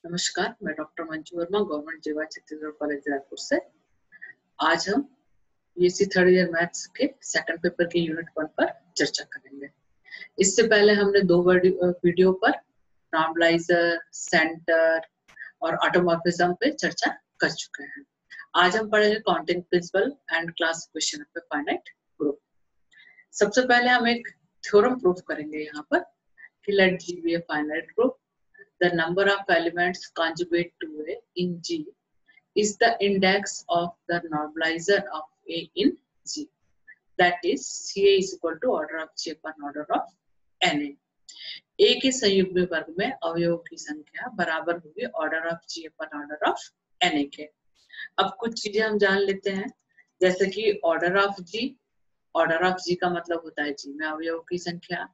नमस्कार, मैं doctor Manju Verma, government जेवा छत्तीसगढ़ कॉलेज रायपुर से। आज हम बीएससी थर्ड ईयर मैथ्स के सेकंड पेपर के यूनिट 1 पर चर्चा करेंगे। इससे पहले हमने दो वीडियो पर नॉर्मलाइजर, सेंटर और ऑटोमॉर्फिज्म पे चर्चा कर चुके हैं। आज हम पढ़ेंगे counting principle and classification of finite group. सबसे पहले हम एक थ्योरम प्रूफ करेंगे यहाँ पर कि late G be a finite group. The number of elements conjugate to A in G is the index of the normalizer of A in G. That is, CA is equal to order of G upon order of NA. A के संयुग्मी वर्ग में अवयवों की संख्या बराबर होगी order of G upon order of NA के। अब कुछ चीजें हम जान लेते हैं, जैसे कि ऑर्डर ऑफ G का मतलब होता है G में अवयवों की संख्या।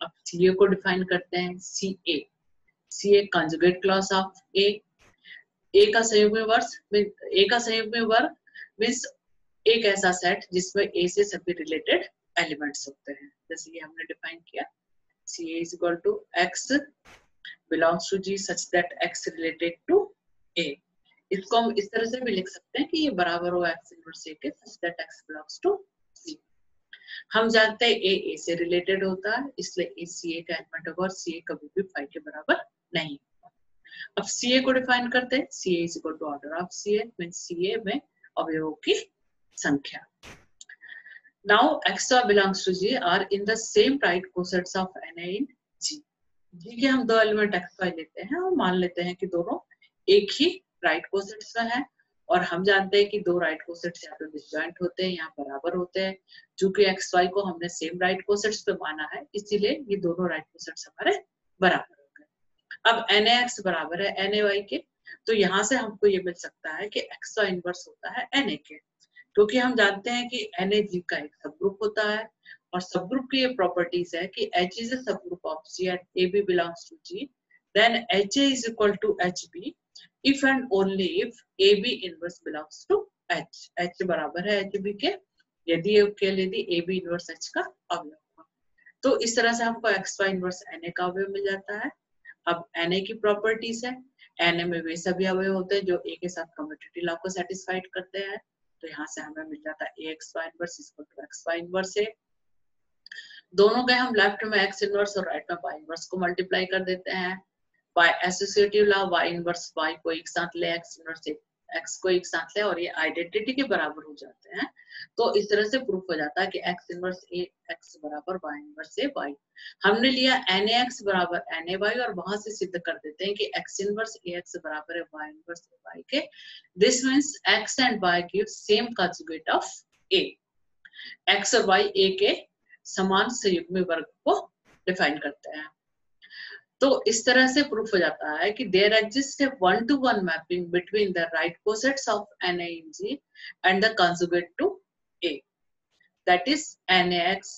अब CA को डिफाइन करते हैं CA conjugate clause of A का संयुग्मी वर्ग मीन्स एक ऐसा सेट जिसमें A से सभी रिलेटेड एलिमेंट्स होते हैं। जैसे ये हमने डिफाइन किया, CA is equal to X belongs to G such that X related to A। इसको हम इस तरह से भी लिख सकते हैं कि ये बराबर हो X इनवर्स A के such that X belongs to G। हम जानते हैं A से रिलेटेड होता है, इसलिए A CA का एलिमेंट होगा और CA कभी भी 5 के बराबर नहीं। अब CA को डिफाइन करते हैं, CA is equal to order of CA means CA में अवयवों की संख्या। Now XY belongs to G are in the same right cosets of NA in G। G के हम दो एलिमेंट XY लेते हैं और मान लेते हैं कि दोनों एक ही राइट कोसेट्स में है, और हम जानते हैं कि दो राइट कोसेट्स यहाँ पे डिसजॉइंट होते हैं, यहाँ बराबर होते हैं। चूंकि XY को हमने सेम राइट कोसेट्स पे माना है, इसीलिए ये दोनों राइट कोसेट्स हमारे बराबर हो गए। अब NaX बराबर है NaY के, तो यहाँ से हमको ये मिल सकता है कि XY इनवर्स होता है Na के, क्योंकि हम जानते हैं कि NaG का एक सब ग्रुप होता है, और सब ग्रुप की ये प्रॉपर्टीज है कि H is a subgroup of G and AB belongs to G, then HA is equal to HB if and only if AB inverse belongs to H। H बराबर है HB के यदि AB इनवर्स H का अवयव हो। तो इस तरह से हमको XY इनवर्स Na का अवयव मिल जाता है। अब Na की प्रॉपर्टीज है, Na में वे सभी अवयव होते हैं जो A के साथ कम्यूटेटिव लॉ को सेटिस्फाइड करते हैं, तो यहाँ से हमें मिल जाता है AXY inverse equal to XY inverse A। दोनों के हम लेफ्ट में X इनवर्स और राइट में Y इनवर्स को मल्टीप्लाई कर देते हैं। By associative law Y inverse Y को एक साथ ले, X इनवर्स X को एक साथ ले, और ये आइडेंटिटी के बराबर हो जाते हैं। तो इस तरह से प्रूफ हो जाता है कि X इनवर्स A X बराबर Y इनवर्स A Y। हमने लिया NaX बराबर NaY और वहां से सिद्ध कर देते हैं कि X इनवर्स AX बराबर है Y इनवर्स Y के। This means X and Y give same conjugate of A। X और Y A के समान संयुग्मी वर्ग को डिफाइन करते हैं। तो इस तरह से प्रूफ हो जाता है कि there exist a 1-to-1 mapping between the right cosets of Na in G and the conjugate to A, that is NaX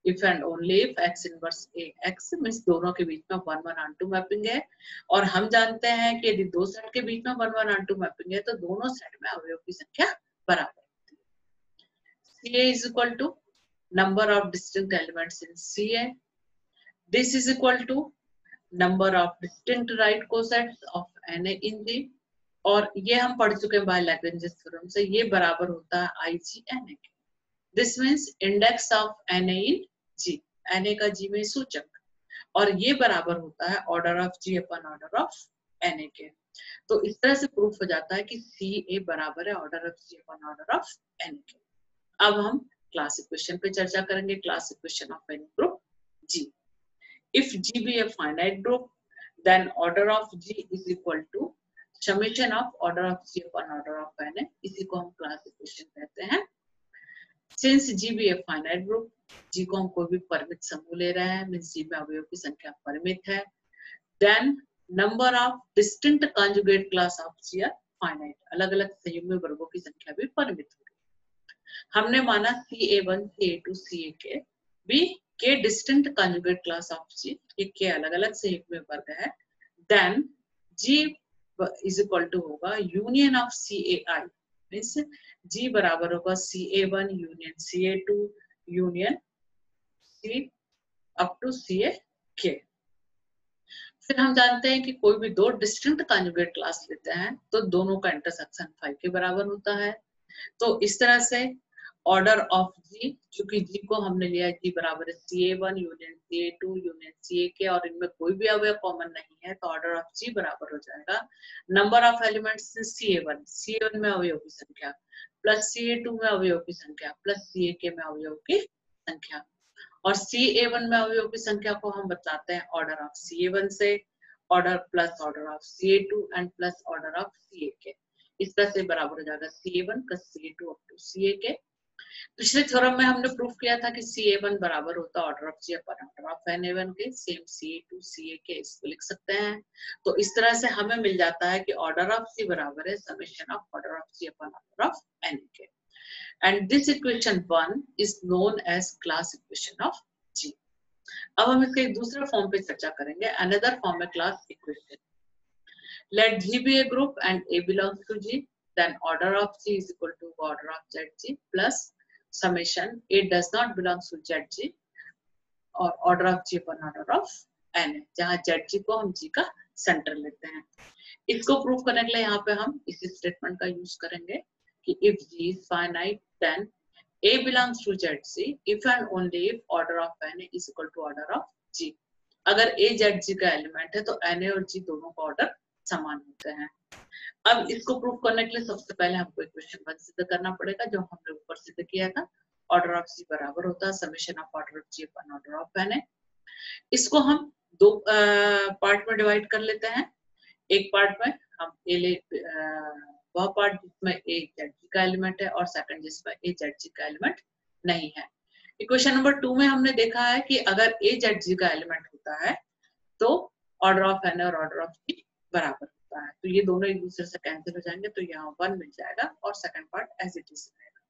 if and only if X inverse AX means दोनों के बीच में 1-1-2 मैपिंग है, और हम जानते हैं कि यदि दो सेट के बीच में 1-1-2 मैपिंग है तो दोनों सेट में अवयव की संख्या बराबर होती है। CA is equal to number of distinct elements in CA. This is equal to number of distinct right cosets of Na in G, और ये हम पढ़ चुके हैं बाय लैग्रेंजेस थ्योरम से, ये बराबर होता है IG Na के। This means index of Na in G, Na का G में सूचक, और ये बराबर होता है order of G upon order of Na के। तो इस तरह से प्रूफ हो जाता है कि CA बराबर है order of G upon order of Na के। अब हम क्लासिफिकेशन पे चर्चा करेंगे, classification of any group G। If G be a finite group, then order of G is equal to summation of order of G upon order of Na। इसी को हम classification कहते हैं। Since G be a finite group, G को हम कोई भी परिमित समूह ले रहे हैं, मींस G में अवयव की संख्या परिमित है, then number of distinct conjugate class of G are finite। अलग-अलग संयुग्मी वर्गों की संख्या भी परिमित होगी। हमने माना CA1, CA2, CA के distinct conjugate class of G, के अलग-अलग संयुग्मी वर्ग है, then G is equal to होगा union of CAI, means G बराबर होगा CA1 union CA2 union C up to CA। फिर हम जानते हैं कि कोई भी दो डिस्टिंक्ट कॉन्जुगेट क्लास लेते हैं तो दोनों का इंटरसेक्शन 5 के बराबर होता है। तो इस तरह से ऑर्डर ऑफ जी, चूंकि जी को हमने लिया है जी बराबर है CA1 union CA2 union CA और इनमें कोई भी अवयव कॉमन नहीं है, तो ऑर्डर ऑफ जी बराबर हो जाएगा नंबर ऑफ एलिमेंट्स CA1 में अवयव की संख्या प्लस CA2 में अवयव की संख्या प्लस CAK में अवयव की संख्या। और CA1 में अवयव की संख्या को हम बताते हैं ऑर्डर ऑफ CA1 से, order plus order of CA2 and plus order of CAK। इस तरह से बराबर हो जाएगा CA1 plus CA2 up to CAK। पिछले थ्योरम में हमने प्रूफ किया था कि CA1 बराबर होता है order of G upon order of NA1 के, सेम CA2 CAK इसको लिख सकते हैं। तो इस तरह से हमें मिल जाता है कि ऑर्डर ऑफ सी बराबर है summation of order of G upon order of NK, and this equation 1 is known as class equation of G. अब हम इसके एक दूसरे फॉर्म पे चर्चा करेंगे, अनदर फॉर्म है class equation. Let G be a group and A belongs to G, then order of G is equal to order of ZG plus summation A does not belong to ZG और order of G upon order of N, जहाँ ZG को हम G का centre लेते हैं। इसको prove करने के लिए यहाँ पे हम इसी स्टेटमेंट का यूज करेंगे कि if G is finite then A belongs to ZG if and only if order of N is equal to order of G। अगर A ZG का एलिमेंट है तो NA और G दोनों का ऑर्डर समान होते हैं। अब इसको प्रूव करने के लिए सबसे पहले हमको इक्वेशन 1 सिद्ध करना पड़ेगा, जो हमने ऊपर सिद्ध किया था। ऑर्डर ऑफ जी बराबर होता है summation of order of G upon order of N. इसको हम दो पार्ट में डिवाइड कर लेते हैं। एक पार्ट में हम वह पार्ट जिसमें ए जेड का एलिमेंट है और सेकंड जिसमें ए जेड का एलिमेंट नहीं है। इक्वेशन नंबर 2 में हमने देखा है कि अगर ए जेड का एलिमेंट होता है तो ऑर्डर ऑफ एन और ऑर्डर ऑफ जी बराबर होता है, तो ये दोनों एक दूसरे से कैंसिल हो जाएंगे, तो यहाँ 1 मिल जाएगा और second part as it is रहेगा।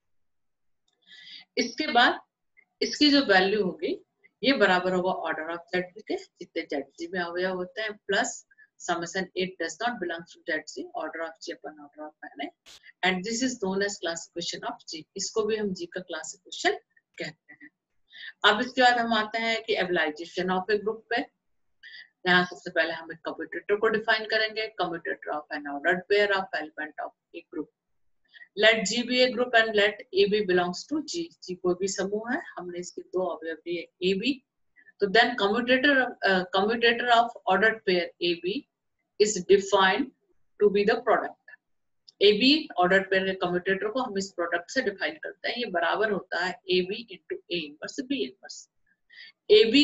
इसके बाद इसकी जो वैल्यू होगी ये बराबर होगा ऑर्डर ऑफ जेड के, जितने जेड में अवयव होते हैं, plus summation it does not belongs to Z order of G upon order of N, and this is known as class equation of G. इसको भी हम जी का क्लास इक्वेशन कहते हैं। अब इसके बाद हम आते हैं कि एबलाइजेशन ऑफ ए ग्रुप पे। यहाँ सबसे पहले हम एक कम्यूटेटर को डिफाइन करेंगे, commutator of an ordered pair of element of a group. Let G be a group and let a b belongs to G. G कोई भी समूह है, हमने इसके दो अवयव लिए ए बी, तो then commutator of ordered pair a b is defined to be the product. A b ordered pair के कम्यूटेटर को हम इस प्रोडक्ट से डिफाइन करते हैं, ये बराबर होता है A B into A inverse B inverse. A B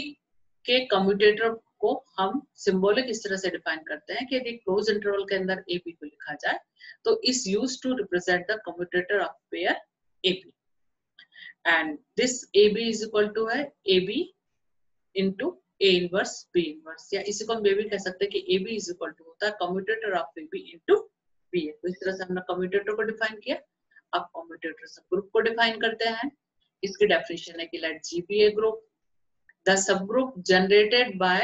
के कम्यूटेटर को हम सिंबॉलिक इस तरह से डिफाइन करते हैं कि यदि क्लोज इंटरवल के अंदर ए बी को लिखा जाए तो इस use to represent the commutator of pair a b, and this a b is equal to है A B into A inverse B inverse, या इसी को हम ये भी कह सकते हैं कि a b is equal to होता है commutator of a B into b a. तो इस तरह से हमने कम्यूटेटर को डिफाइन किया। अब कम्यूटेटर सब ग्रुप को डिफाइन करते हैं। इसकी डेफिनेशन है कि let G be a group, the subgroup generated by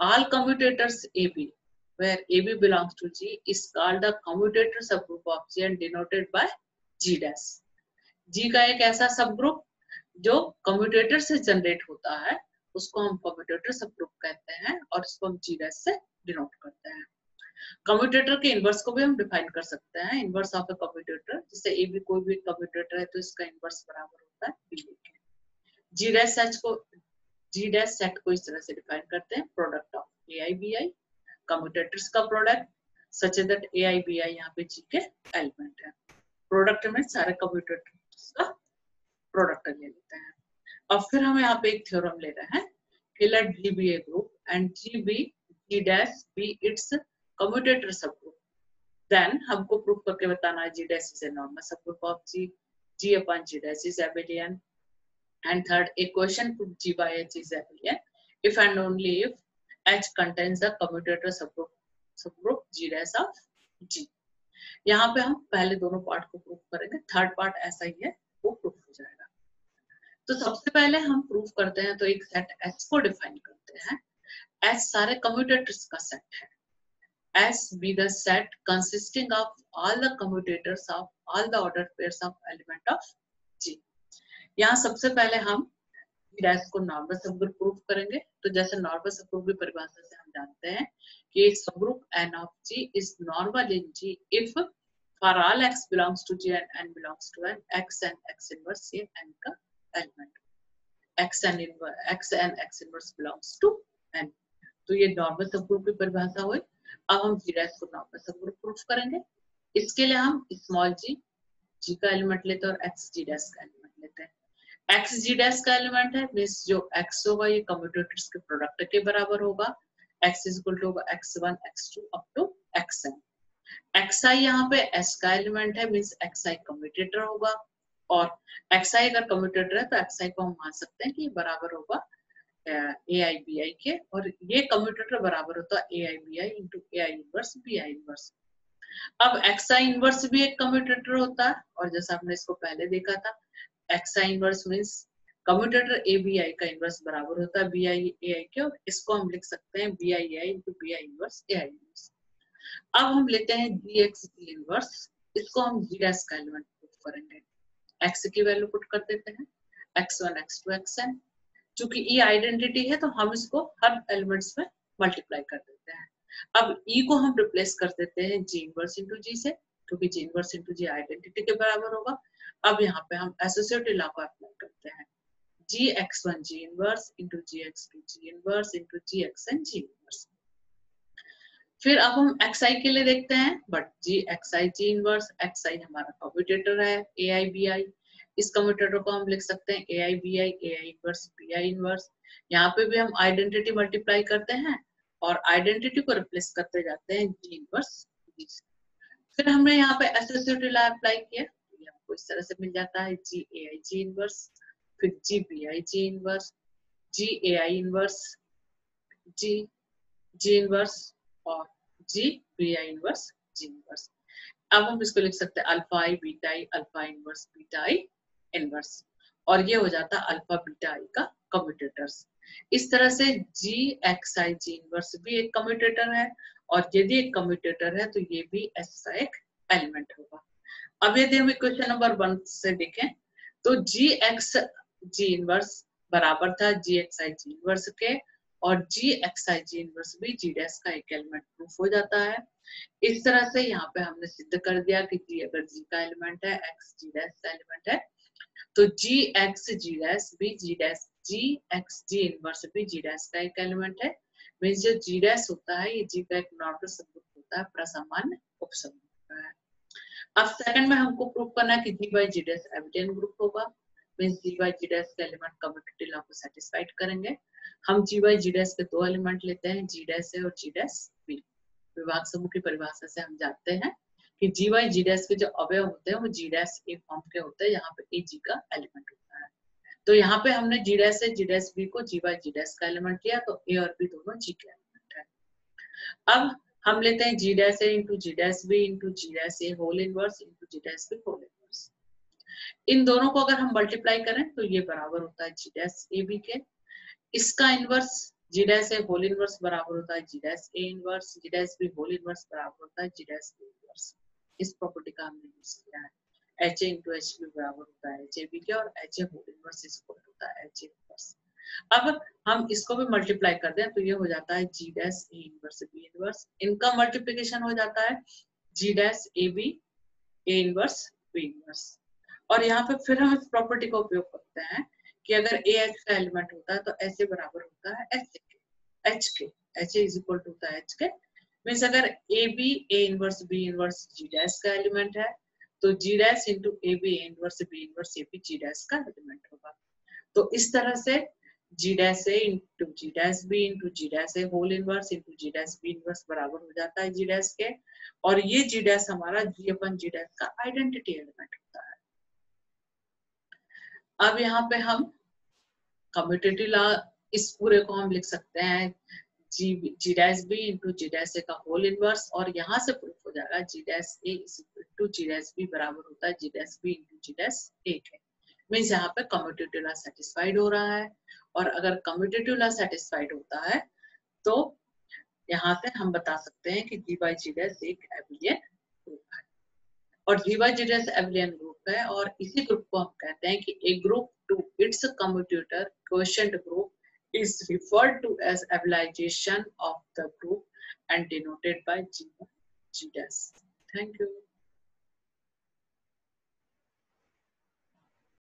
all commutators AB where AB belongs to G is called the commutator subgroup of G and denoted by G dash। G का एक ऐसा subgroup जो commutator से generate होता है उसको हम commutator subgroup कहते हैं और इसको हम G dash से डिनोट करते हैं। कम्यूटेटर के इनवर्स को भी हम डिफाइन कर सकते हैं, इनवर्स ऑफ ए कम्यूटेटर, जैसे AB कोई भी कम्यूटेटर है तो इसका इनवर्स बराबर होता है BA के। G dash H को G dash सेट को इस तरह से डिफाइन करते हैं, product of AI BI commutators का product such that AI BI यहाँ पे G के एलिमेंट है। प्रोडक्ट में सारे कम्यूटेटर्स का प्रोडक्ट ले लेते हैं। अब फिर हम यहाँ पे एक थ्योरम ले रहे हैं कि late G be a group and G be G dash be its commutator subgroup, then हमको प्रूफ करके बताना है G dash is a normal subgroup of G, G upon G dash is abelian, and third equation to G by H is abelian if and only if H contains the commutator subgroup G dash of G। यहाँ पे हम पहले दोनों part को proof करेंगे, third part ऐसा ही है वो प्रूफ हो जाएगा। तो सबसे पहले हम प्रूफ करते हैं तो एक सेट S को डिफाइन करते हैं। S सारे कम्यूटेटर्स का सेट है। S be the set consisting of all the commutators of all the ordered pairs of element of G। यहाँ सबसे पहले हम जी डैश को नॉर्मल सबग्रुप प्रूफ करेंगे। तो जैसे नॉर्मल सबग्रुप की परिभाषा से हम जानते हैं कि एक subgroup n of G is normal in G if for all x belongs to G and n belongs to n, x and x inverse ये n का element, x and x inverse belongs to n। तो ये normal subgroup की परिभाषा हुई। अब हम जी dash को नॉर्मल सबग्रुप प्रूफ करेंगे। इसके लिए हम स्मॉल जी का एलिमेंट लेते हैं और एक्स जी डैश का एलिमेंट लेते हैं। एक्स जी डैश का एलिमेंट है, मींस जो एक्स होगा ये कम्यूटेटर्स के प्रोडक्ट के बराबर होगा। एक्स इज इक्वल टू होगा x1 x2 up to xn। xi यहाँ पे s का एलिमेंट है, मींस xi कम्यूटेटर होगा, और xi अगर कम्यूटेटर है तो xi को हम मान सकते हैं कि ये बराबर होगा ai bi के, और ये कम्यूटेटर बराबर होता है ai bi into ai inverse bi inverse. अब xi इनवर्स भी एक कम्यूटेटर होता है, और जैसा आपने इसको पहले देखा था xi inverse means commutator abi का इनवर्स बराबर होता है bi ai के, और इसको हम लिख सकते हैं bi ai into bi inverse ai inverse. अब हम लेते हैं gx g इनवर्स, इसको हम g डैश का एलिमेंट पुट करेंगे। x की वैल्यू पुट कर देते हैं x1 x2 xn। चूंकि e आइडेंटिटी है तो हम इसको हर एलिमेंट्स में मल्टीप्लाई कर देते हैं। अब e को हम रिप्लेस कर देते हैं g इनवर्स इंटू g से, क्योंकि g inverse into g identity के बराबर होगा। अब यहाँ पे हम एसोसिएटिव लॉ को अप्लाई करते हैं, gx1 g inverse into gx2 g inverse into gxn g inverse. फिर अब हम xi के लिए देखते हैं, but gxi g inverse, xi हमारा कम्यूटेटर है ai bi, इस कम्यूटेटर को हम लिख सकते हैं ai bi ai inverse bi inverse. यहाँ पे भी हम आइडेंटिटी मल्टीप्लाई करते हैं और आइडेंटिटी को रिप्लेस करते जाते हैं g इनवर्स g से। फिर हमने यहाँ पे एसोसिएटिव लॉ अप्लाई किया, ये हमको इस तरह से मिल जाता है g ai g इनवर्स, फिर g bi g inverse, g ai inverse, g g inverse और g bi inverse g inverse. अब हम इसको लिख सकते हैं अल्फा आई बीटा आई अल्फा इनवर्स बीटा आई इनवर्स, और ये हो जाता है अल्फा बीटा आई का कम्यूटेटर्स। इस तरह से जी एक्स आई जी इनवर्स भी एक कम्यूटेटर है, और यदि एक कम्यूटेटर है तो ये भी एस का एक एलिमेंट होगा। अब यदि हम इक्वेशन नंबर 1 से देखें तो जी एक्स जी इनवर्स बराबर था जी एक्स आई जी इनवर्स के, और जी एक्स आई जी इनवर्स भी जी डैश का एक एलिमेंट प्रूफ हो जाता है। इस तरह से यहाँ पे हमने सिद्ध कर दिया कि जी अगर जी का एलिमेंट है, एक्स जी डैश का एलिमेंट है, तो जी एक्स जी डैश भी जी डैश जी एक्स जी इनवर्स भी जी डैश का एक एलिमेंट है। मींस जो जी डैश होता है ये जी का एक नॉर्मल सबग्रुप होता है, प्रसामान्य उपसमूह होता है। अब सेकंड में हमको प्रूव करना है कि G by G dash abelian group होगा, means G by G dash का एलिमेंट कम्यूटेटिव लॉ को सेटिस्फाइड करेंगे। हम जी बाई जी डैश के दो एलिमेंट लेते हैं, जी डैश ए और जी डैश बी। विभाग समूह की परिभाषा से हम जानते हैं कि जी बाई जी डैश के जो अवयव होते हैं वो जी डैश ए फॉर्म के होते हैं, यहाँ पे ए जी का एलिमेंट होता है। तो यहाँ पे हमने जी डैश ए जी डैश बी को जी बाई जी डैश का एलिमेंट लिया, तो ए और बी दोनों जी के एलिमेंट है। अब हम लेते हैं जी dash a into G dash b into G dash a whole inverse into G dash b whole inverse. इन दोनों को अगर हम मल्टीप्लाई करें तो ये बराबर होता है जी डैश ए बी के। इसका inverse G dash a whole inverse बराबर होता है G dash a inverse, G dash b whole inverse बराबर होता है जी डैश बी इनवर्स। इस प्रॉपर्टी का हमने यूज किया है। H a into H b बराबर होता है एच ए बी के, और H a whole inverse equal होता है एच ए इनवर्स। अब हम इसको भी मल्टीप्लाई कर दें तो ये हो जाता है G dash a inverse B inverse, इनका मल्टीप्लिकेशन हो जाता है G dash a b a inverse B inverse. और यहाँ पे फिर हम इस प्रॉपर्टी का उपयोग करते हैं कि अगर ए एच का एलिमेंट होता है तो एच ए बराबर होता है एच के, H a is equal to होता है एच के। मीन्स अगर a b a inverse B inverse G dash का एलिमेंट है तो G dash into a b a inverse B inverse A b G dash का एलिमेंट होगा। तो इस तरह से G dash a into G dash b into G dash a whole inverse into G dash b inverse बराबर हो जाता है जी डैश के, और ये जी डैश हमारा जी अपन जी डैश का आइडेंटिटी एलिमेंट होता है। अब यहाँ पे हम कम्यूटेटिव लॉ इस पूरे को हम लिख सकते हैं जी dash b into G dash ए का होल इनवर्स, और यहाँ से प्रूफ हो जाएगा जी dash a into G dash B बराबर होता है G dash b into G dash ए के। मीन्स यहाँ पे कम्यूटेटिव लॉ सेटिस्फाइड हो रहा है, और अगर कम्यूटेटिव लॉ सेटिस्फाइड होता है तो यहाँ से हम बता सकते हैं कि जी बाई जी डैश एक एबिलियन ग्रुप है। और जीवा जीडस एबलियन ग्रुप है, और इसी ग्रुप को हम कहते हैं कि a group to its commutator quotient group is referred to as abelianization of the group and denoted by G1 G dash. Thank you.